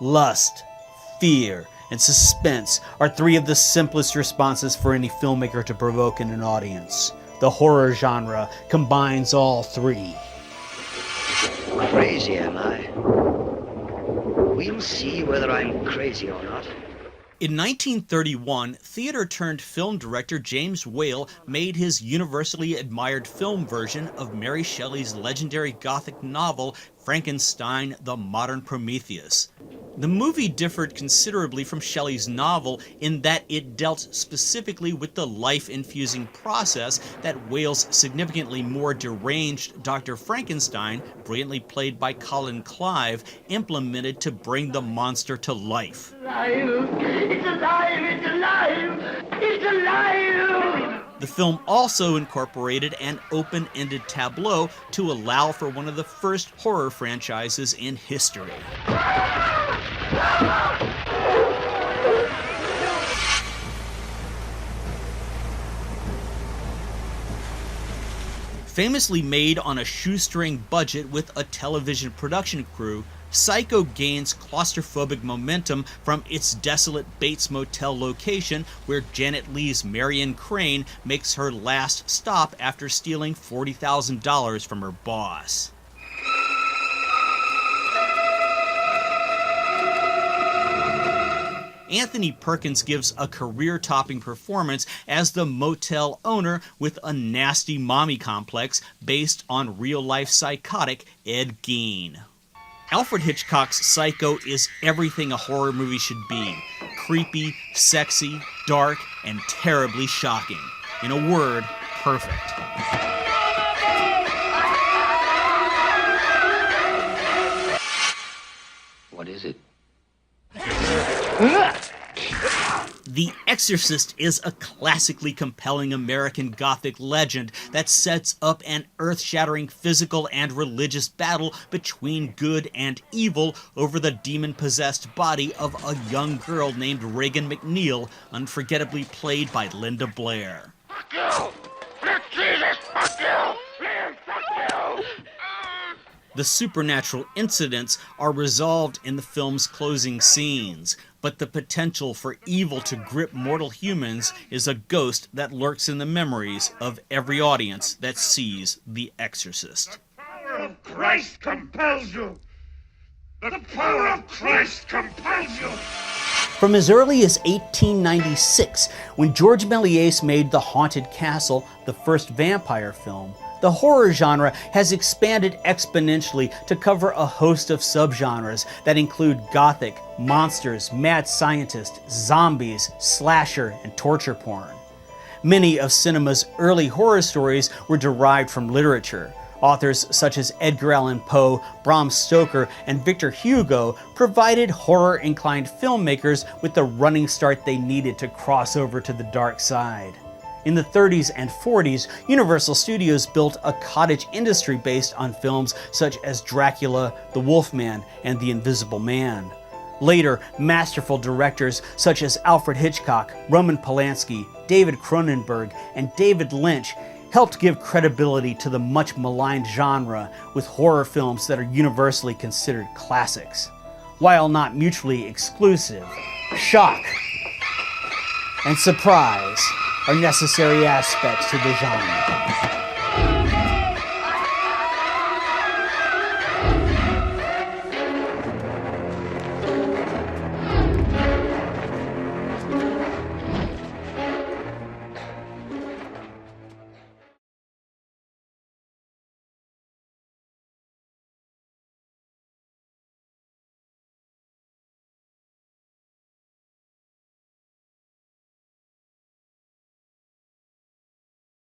Lust, fear, and suspense are three of the simplest responses for any filmmaker to provoke in an audience. The horror genre combines all three. Crazy, am I? We'll see whether I'm crazy or not. In 1931, theater-turned-film director James Whale made his universally admired film version of Mary Shelley's legendary Gothic novel, Frankenstein, the Modern Prometheus. The movie differed considerably from Shelley's novel in that it dealt specifically with the life-infusing process that Whale's significantly more deranged Dr. Frankenstein, brilliantly played by Colin Clive, implemented to bring the monster to life. It's alive! It's alive! It's alive! The film also incorporated an open-ended tableau to allow for one of the first horror franchises in history. Famously made on a shoestring budget with a television production crew, Psycho gains claustrophobic momentum from its desolate Bates Motel location where Janet Leigh's Marion Crane makes her last stop after stealing $40,000 from her boss. Anthony Perkins gives a career-topping performance as the motel owner with a nasty mommy complex based on real-life psychotic Ed Gein. Alfred Hitchcock's Psycho is everything a horror movie should be. Creepy, sexy, dark, and terribly shocking. In a word, perfect. What is it? The Exorcist is a classically compelling American Gothic legend that sets up an earth-shattering physical and religious battle between good and evil over the demon-possessed body of a young girl named Regan McNeil, unforgettably played by Linda Blair. Fuck you! Jesus, fuck you! Please, fuck you! The supernatural incidents are resolved in the film's closing scenes, but the potential for evil to grip mortal humans is a ghost that lurks in the memories of every audience that sees The Exorcist. The power of Christ compels you! The power of Christ compels you! From as early as 1896, when George Méliès made The Haunted Castle, the first vampire film, the horror genre has expanded exponentially to cover a host of subgenres that include gothic, monsters, mad scientists, zombies, slasher, and torture porn. Many of cinema's early horror stories were derived from literature. Authors such as Edgar Allan Poe, Bram Stoker, and Victor Hugo provided horror-inclined filmmakers with the running start they needed to cross over to the dark side. In the 30s and 40s, Universal Studios built a cottage industry based on films such as Dracula, The Wolfman, and The Invisible Man. Later, masterful directors such as Alfred Hitchcock, Roman Polanski, David Cronenberg, and David Lynch helped give credibility to the much maligned genre with horror films that are universally considered classics. While not mutually exclusive, shock and surprise are necessary aspects to the genre.